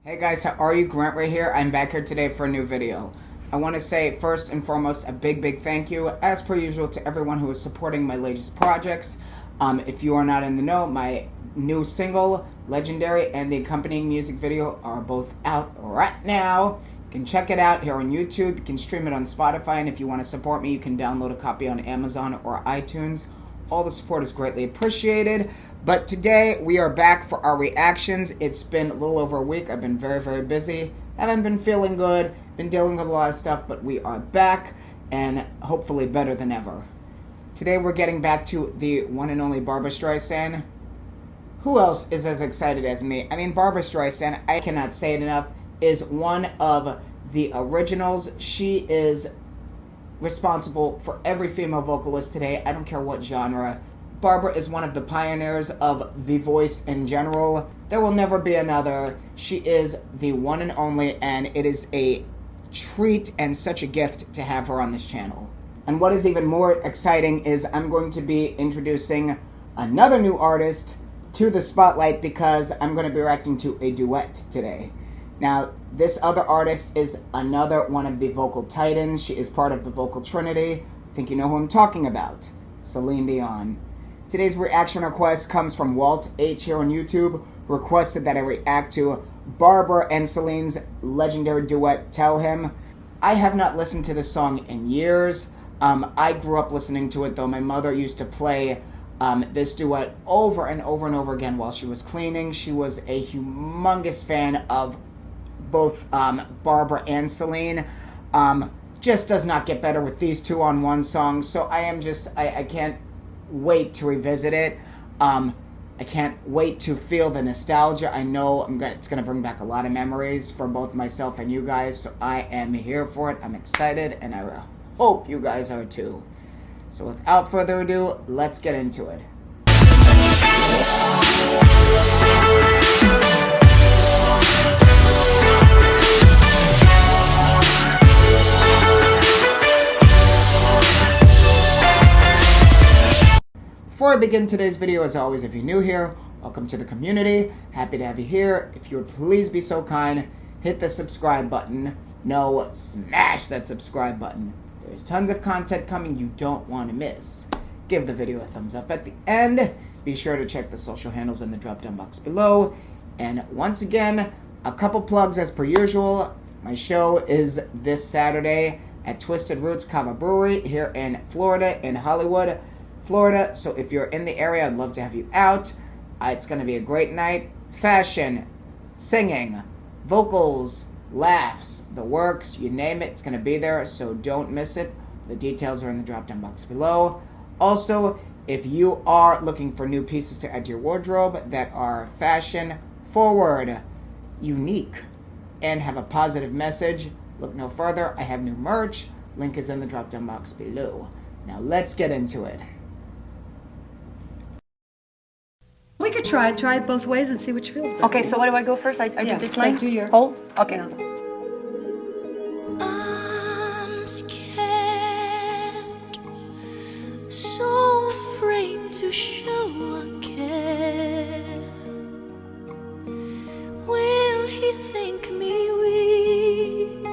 Hey guys, how are you? Grant right here. I'm back here today for a new video. I want to say first and foremost a big thank you as per usual to everyone who is supporting my latest projects. If you are not in the know, my new single, Legendary, and the accompanying music video are both out right now. You can check it out here on YouTube. You can stream it on Spotify, and if you want to support me, you can download a copy on Amazon or iTunes. All the support is greatly appreciated. But today we are back for our reactions. It's been a little over a week. I've been very busy. Haven't been feeling good. Been dealing with a lot of stuff, but we are back and hopefully better than ever. Today we're getting back to the one and only Barbra Streisand. Who else is as excited as me? I mean, Barbra Streisand, I cannot say it enough, is one of the originals. She is responsible for every female vocalist today. I don't care what genre. Barbra is one of the pioneers of the voice in general. There will never be another. She is the one and only, and it is a treat and such a gift to have her on this channel. And what is even more exciting is I'm going to be introducing another new artist to the spotlight because I'm going to be reacting to a duet today. Now, this other artist is another one of the vocal titans. She is part of the vocal trinity. I think you know who I'm talking about. Celine Dion. Today's reaction request comes from Walt H here on YouTube, who requested that I react to Barbra and Celine's legendary duet, Tell Him. I have not listened to this song in years. I grew up listening to it, though. My mother used to play this duet over and over again while she was cleaning. She was a humongous fan of both Barbra and Celine. Just does not get better with these two on one song, so I can't wait to revisit it. I can't wait to feel the nostalgia. I know it's going to bring back a lot of memories for both myself and you guys, so I am here for it. I'm excited, and I hope you guys are too. So without further ado, let's get into it. Before I begin today's video, as always, if you're new here, welcome to the community. Happy to have you here. If you would please be so kind, hit the subscribe button. No, smash that subscribe button. There's tons of content coming you don't want to miss. Give the video a thumbs up at the end. Be sure to check the social handles in the drop-down box below. And once again, a couple plugs as per usual. My show is this Saturday at Twisted Roots Cava Brewery here in Florida, in Hollywood, Florida. So if you're in the area, I'd love to have you out. It's going to be a great night. Fashion, singing, vocals, laughs, the works, you name it, it's going to be there, so don't miss it. The details are in the drop-down box below. Also, if you are looking for new pieces to add to your wardrobe that are fashion forward, unique, and have a positive message, look no further. I have new merch. Link is in the drop-down box below. Now let's get into it. We could try it both ways and see which feels better. Okay, so what do I go first? I do this line? So do your hold? Okay. Yeah. I'm scared, so afraid to show I care. Will he think me weak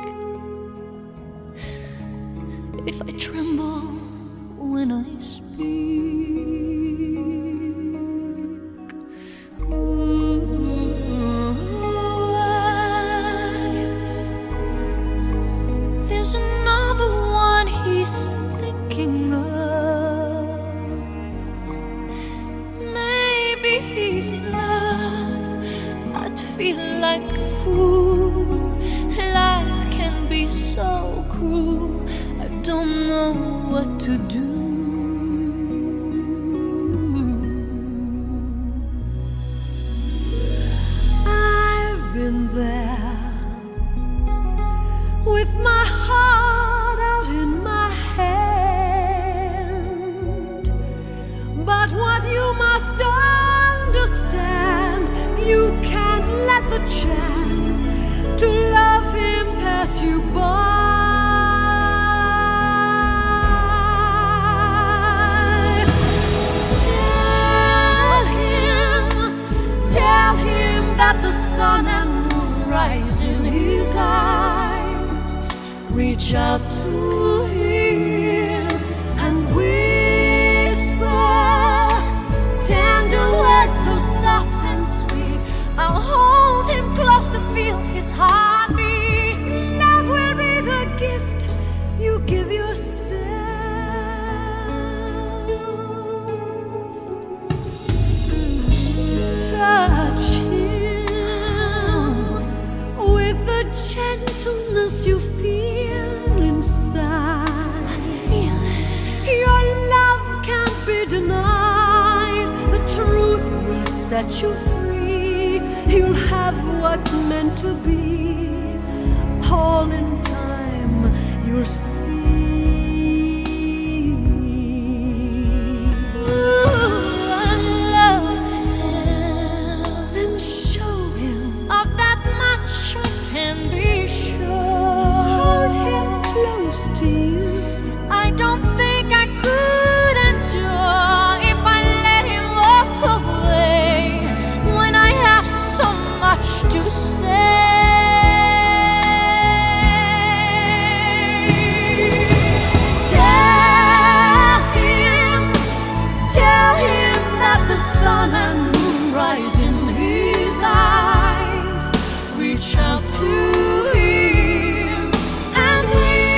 if I tremble when I speak? He's thinking of, maybe he's in love. I'd feel like a fool. Life can be so cruel. I don't know what to do. I've been there with my heart out in my hand, but what you must understand, you can't let the chance to love him pass you by. reach out to him and whisper tender words so soft and sweet. I'll hold him close to feel his heartbeat. Love will be the gift you give yourself. Touch him with the gentleness you feel inside. Your love can't be denied. The truth will set you free. You'll have what's meant to be. All in time you'll see. Can be sure. Hold him close to you. I don't think I could endure if I let him walk away when I have so much to say. Tell him that the sun and moon rise in his eyes. Reach out to him and whisper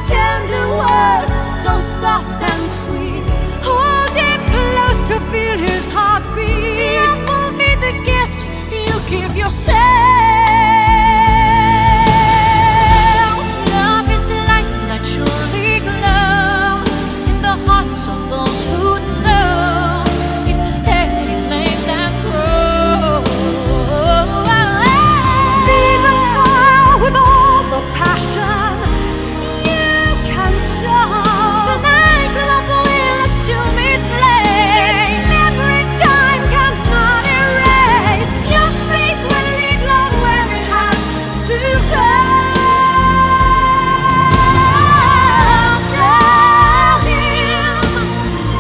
tender words so soft and sweet. Hold him close to feel his heartbeat. Love will be the gift you give yourself. Love is like naturally glow in the hearts of those who know. It's a steady flame that grows. With all the passion you can show. Tonight love will assume its place. Every time cannot erase. Your faith will lead love where it has to go.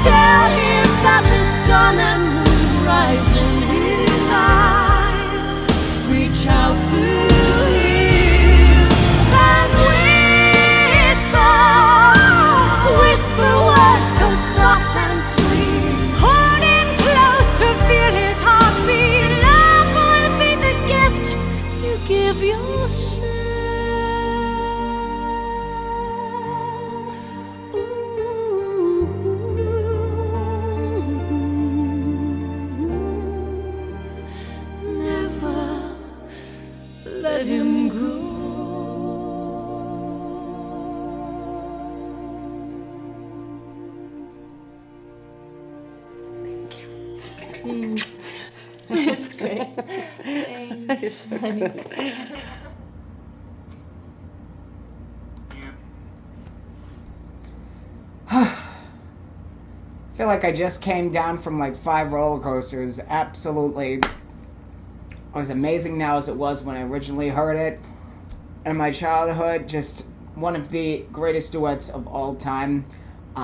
Tell him that the sun and moon rise in his eyes. Reach out to whisper words so soft and sweet. Hold him close to feel his heartbeat. Love will be the gift you give yourself. Never let him go. That's great. Thanks, honey. I feel like I just came down from like 5 roller coasters. Absolutely as amazing now as it was when I originally heard it. In my childhood, just one of the greatest duets of all time. We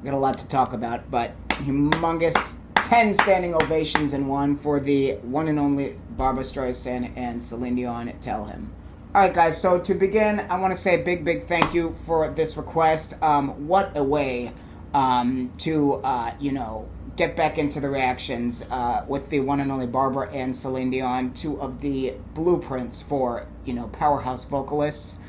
got a lot to talk about, but humongous 10 standing ovations in one for the one and only Barbra Streisand and Celine Dion, Tell Him. Alright guys, so to begin, I want to say a big thank you for this request. What a way to, get back into the reactions with the one and only Barbra and Celine Dion, 2 of the blueprints for, powerhouse vocalists.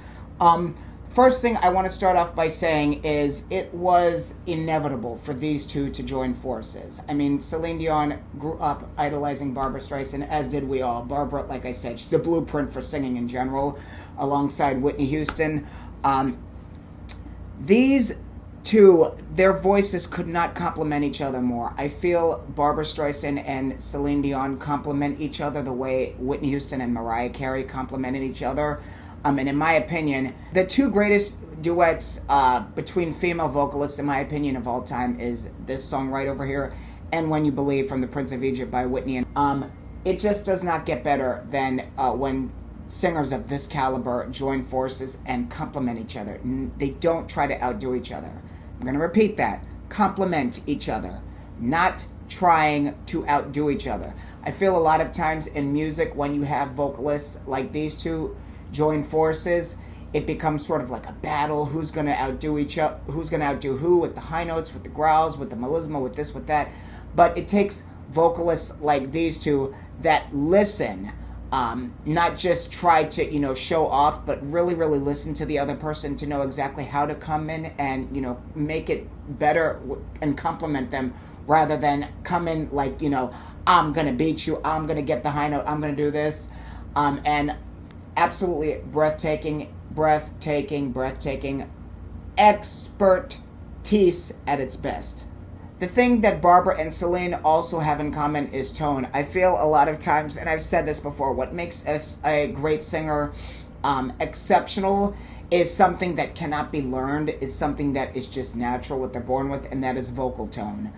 First thing I want to start off by saying is it was inevitable for these 2 to join forces. I mean, Celine Dion grew up idolizing Barbra Streisand, as did we all. Barbra, like I said, she's the blueprint for singing in general, alongside Whitney Houston. These 2, their voices could not complement each other more. I feel Barbra Streisand and Celine Dion complement each other the way Whitney Houston and Mariah Carey complemented each other. And in my opinion, the 2 greatest duets between female vocalists, in my opinion, of all time is this song right over here and When You Believe from The Prince of Egypt by Whitney. It just does not get better than when singers of this caliber join forces and complement each other. They don't try to outdo each other. I'm going to repeat that. Complement each other. Not trying to outdo each other. I feel a lot of times in music, when you have vocalists like these two join forces, it becomes sort of like a battle. Who's going to outdo each other? Who's going to outdo who with the high notes, with the growls, with the melisma, with this, with that. But it takes vocalists like these two that listen, not just try to, show off, but really, really listen to the other person to know exactly how to come in and, make it better and compliment them, rather than come in like, I'm going to beat you, I'm going to get the high note, I'm going to do this. And absolutely breathtaking, expertise at its best. The thing that Barbra and Celine also have in common is tone. I feel a lot of times, and I've said this before, what makes a great singer exceptional is something that cannot be learned, is something that is just natural, what they're born with, and that is vocal tone.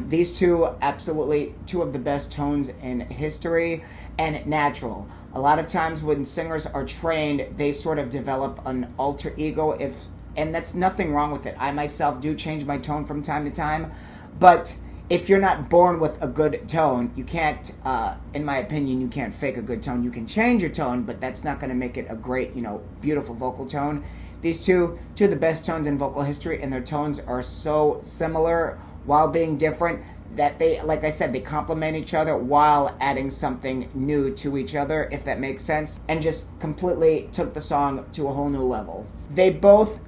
These two, absolutely two of the best tones in history, and natural. A lot of times when singers are trained, they sort of develop an alter ego, and that's nothing wrong with it. I myself do change my tone from time to time, but if you're not born with a good tone, you can't, in my opinion, you can't fake a good tone. You can change your tone, but that's not going to make it a great, beautiful vocal tone. These two of the best tones in vocal history, and their tones are so similar while being different that they, like I said, they complement each other while adding something new to each other, if that makes sense, and just completely took the song to a whole new level. They both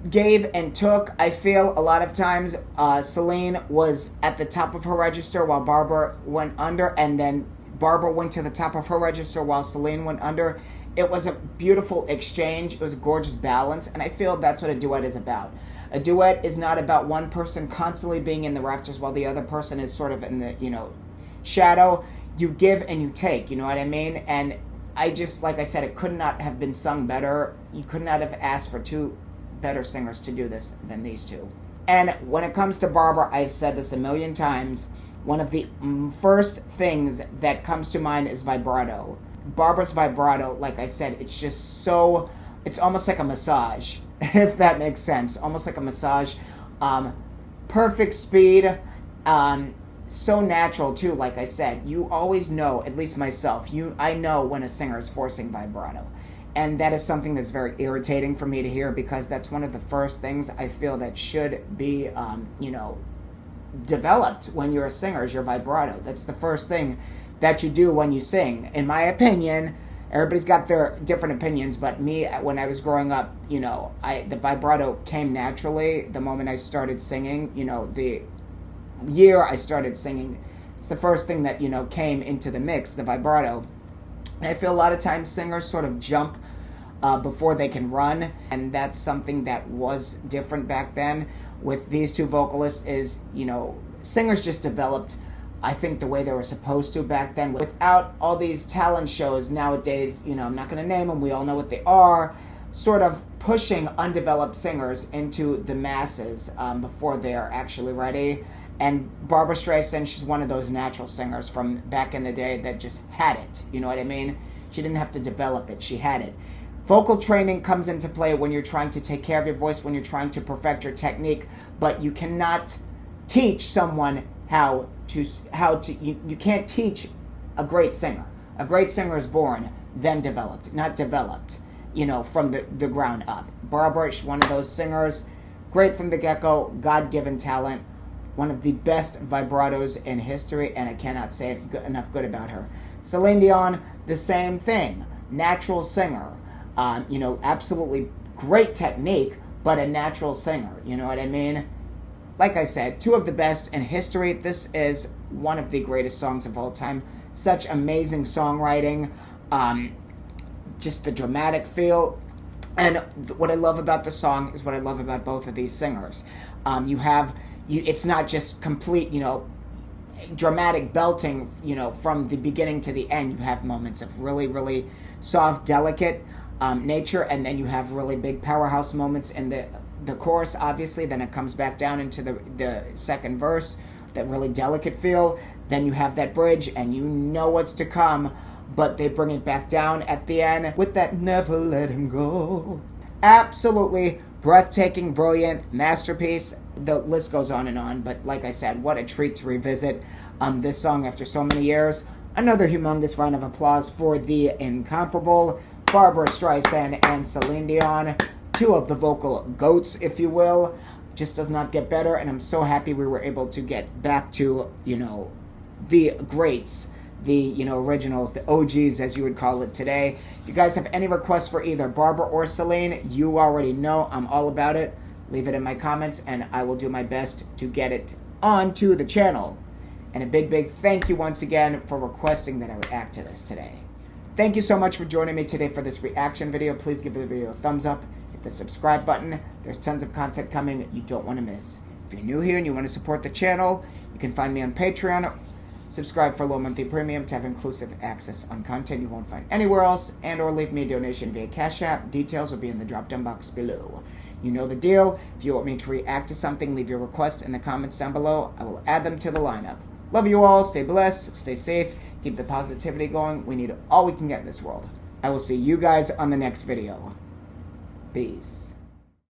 gave and took. I feel a lot of times Celine was at the top of her register while Barbra went under, and then Barbra went to the top of her register while Celine went under. It was a beautiful exchange. It was a gorgeous balance, and I feel that's what a duet is about. A duet is not about one person constantly being in the rafters while the other person is sort of in the, shadow. You give and you take, you know what I mean? And I just, like I said, it could not have been sung better. You could not have asked for two better singers to do this than these two. And when it comes to Barbra, I've said this a million times, one of the first things that comes to mind is vibrato. Barbra's vibrato, like I said, it's just so, it's almost like a massage, if that makes sense. Almost like a massage. Perfect speed. So natural too, like I said. You always know, at least myself, I know when a singer is forcing vibrato. And that is something that's very irritating for me to hear, because that's one of the first things I feel that should be, developed when you're a singer, is your vibrato. That's the first thing that you do when you sing. In my opinion, everybody's got their different opinions, but me, when I was growing up, the vibrato came naturally the moment I started singing. The year I started singing, it's the first thing that, came into the mix, the vibrato. And I feel a lot of times singers sort of jump before they can run, and that's something that was different back then. With these two vocalists is, singers just developed, I think, the way they were supposed to back then, without all these talent shows nowadays. I'm not going to name them, we all know what they are, sort of pushing undeveloped singers into the masses before they're actually ready. And Barbra Streisand, she's one of those natural singers from back in the day that just had it, you know what I mean? She didn't have to develop it, she had it. Vocal training comes into play when you're trying to take care of your voice, when you're trying to perfect your technique, but you cannot teach someone you can't teach a great singer. A great singer is born, then developed, not developed, from the ground up. Barbra is one of those singers, great from the get-go, God-given talent, one of the best vibratos in history, and I cannot say it enough good about her. Celine Dion, the same thing. Natural singer. Absolutely great technique, but a natural singer. You know what I mean? Like I said, two of the best in history. This is one of the greatest songs of all time. Such amazing songwriting. Just the dramatic feel. And what I love about the song is what I love about both of these singers. It's not just complete, dramatic belting, from the beginning to the end. You have moments of really, really soft, delicate nature, and then you have really big powerhouse moments in the chorus, obviously. Then it comes back down into the second verse, that really delicate feel. Then you have that bridge, and you know what's to come, but they bring it back down at the end with that never let him go. Absolutely breathtaking, brilliant, masterpiece. The list goes on and on, but like I said, what a treat to revisit this song after so many years. Another humongous round of applause for the incomparable Barbra Streisand and Celine Dion, two of the vocal goats, if you will. Just does not get better, and I'm so happy we were able to get back to, the greats, the, originals, the OGs, as you would call it today. If you guys have any requests for either Barbra or Celine, you already know I'm all about it. Leave it in my comments, and I will do my best to get it onto the channel. And a big, big thank you once again for requesting that I react to this today. Thank you so much for joining me today for this reaction video. Please give the video a thumbs up. Hit the subscribe button. There's tons of content coming you don't want to miss. If you're new here and you want to support the channel, you can find me on Patreon. Subscribe for low monthly premium to have inclusive access on content you won't find anywhere else, and or leave me a donation via Cash App. Details will be in the drop-down box below. You know the deal. If you want me to react to something, leave your requests in the comments down below. I will add them to the lineup. Love you all. Stay blessed. Stay safe. Keep the positivity going. We need all we can get in this world. I will see you guys on the next video. Peace.